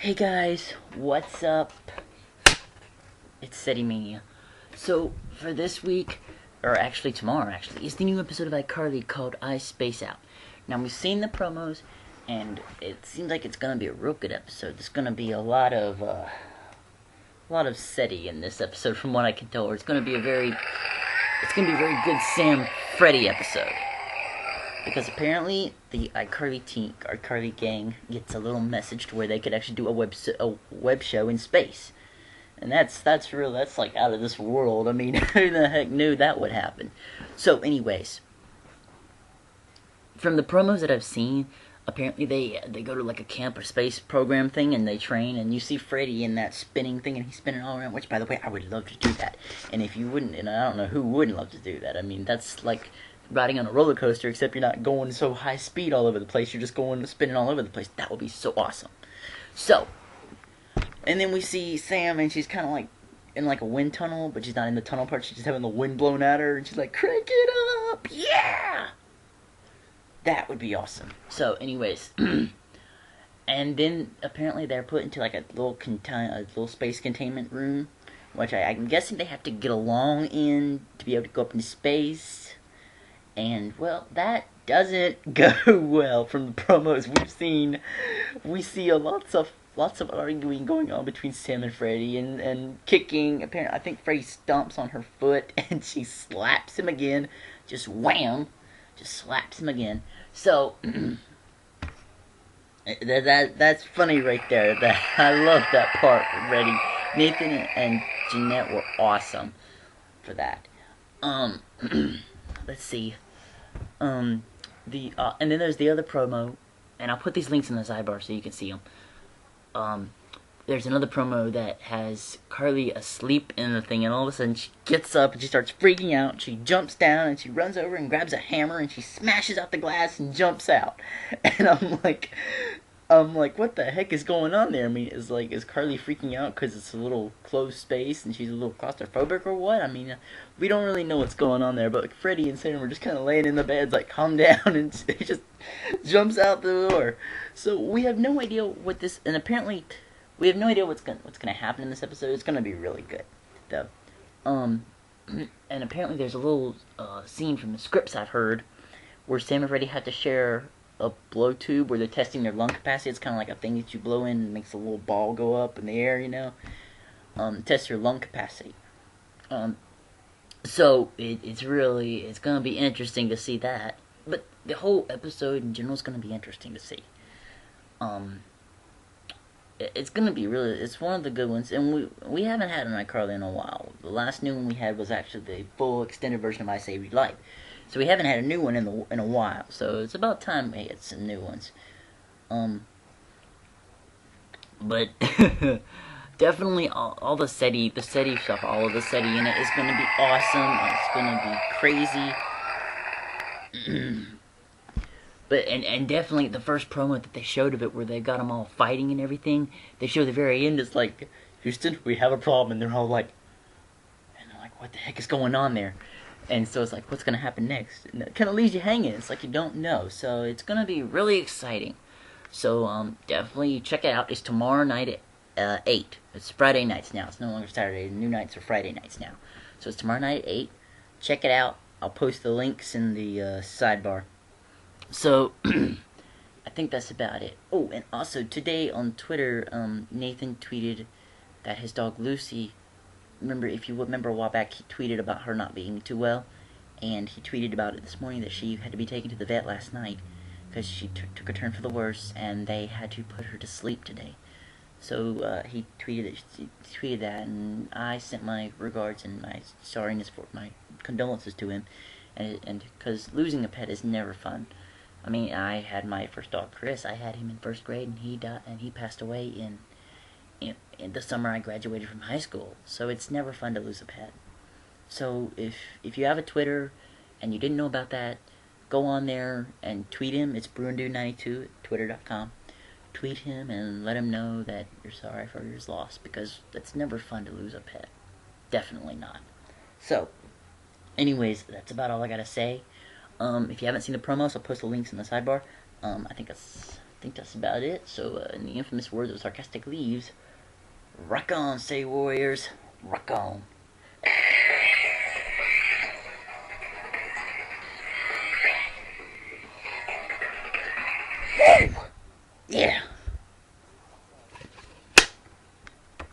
Hey guys, what's up? It's SETI Mania. So, for this week, or actually tomorrow is the new episode of iCarly called I Space Out. Now, we've seen the promos, and it seems like it's gonna be a real good episode. There's gonna be a lot of SETI in this episode from what I can tell. It's gonna be a very good Sam Freddy episode. Because apparently the iCarly gang gets a little message to where they could actually do a web show in space, and that's like out of this world. I mean, who the heck knew that would happen? So, anyways, from the promos that I've seen, apparently they go to like a camp or space program thing and they train, and you see Freddy in that spinning thing and he's spinning all around. Which, by the way, I would love to do that. And if you wouldn't, and I don't know who wouldn't love to do that. I mean, that's like riding on a roller coaster, except you're not going so high speed all over the place. You're just going spinning all over the place. That would be so awesome. So, and then we see Sam, and she's kind of like in like a wind tunnel, but she's not in the tunnel part. She's just having the wind blown at her, and she's like, "Crank it up, yeah!" That would be awesome. So, anyways, and then apparently they're put into like a little space containment room, which I'm guessing they have to get along in to be able to go up into space. And, well, that doesn't go well from the promos we've seen. We see lots of arguing going on between Sam and Freddy, and kicking. Apparently, I think Freddy stomps on her foot, and she slaps him again. Just wham! Just slaps him again. So, that's funny right there. I love that part already. Nathan and Jeanette were awesome for that. Let's see. And then there's the other promo, and I'll put these links in the sidebar so you can see them. There's another promo that has Carly asleep in the thing, and all of a sudden she gets up and she starts freaking out. She jumps down and she runs over and grabs a hammer and she smashes out the glass and jumps out. And I'm like, what the heck is going on there? I mean, is Carly freaking out because it's a little closed space and she's a little claustrophobic or what? I mean, we don't really know what's going on there, but like, Freddy and Sam were just kind of laying in the beds like, calm down, and he just jumps out the door. So we have no idea what this, and apparently we have no idea what's gonna happen in this episode. It's gonna be really good, though. And apparently there's a little scene from the scripts I've heard where Sam and Freddy had to share a blow tube where they're testing their lung capacity. It's kind of like a thing that you blow in and makes a little ball go up in the air, you know. Test your lung capacity. So it's gonna be interesting to see that. But the whole episode in general is gonna be interesting to see. It's gonna be it's one of the good ones, and we haven't had an iCarly in a while. The last new one we had was actually the full extended version of I Saved Your Life. So we haven't had a new one in a while. So it's about time we get some new ones. But definitely all the SETI stuff, all of the SETI in it is going to be awesome. It's going to be crazy. But and definitely the first promo that they showed of it, where they got them all fighting and everything, they show the very end. It's like, Houston, we have a problem, and they're all like, what the heck is going on there? And so it's like, what's going to happen next? And it kind of leaves you hanging. It's like you don't know. So it's going to be really exciting. So definitely check it out. It's tomorrow night at 8. It's Friday nights now. It's no longer Saturday. The new nights are Friday nights now. So it's tomorrow night at 8. Check it out. I'll post the links in the sidebar. So I think that's about it. Oh, and also today on Twitter, Nathan tweeted that his dog Lucy, if you remember a while back, he tweeted about her not being too well, and he tweeted about it this morning that she had to be taken to the vet last night because she took a turn for the worse, and they had to put her to sleep today. So he tweeted that, and I sent my regards and my my condolences to him, and because losing a pet is never fun. I mean, I had my first dog, Chris. I had him in first grade, and he died, and he passed away in the summer I graduated from high school. So it's never fun to lose a pet. So if you have a Twitter and you didn't know about that, go on there and tweet him. It's BruinDude92 at twitter.com. Tweet him and let him know that you're sorry for his loss, because it's never fun to lose a pet. Definitely not. So, anyways, that's about all I gotta say. If you haven't seen the promos, I'll post the links in the sidebar. I think that's think that's about it. So, in the infamous words of Sarcastic Leaves, rock on, say warriors, rock on. Yeah.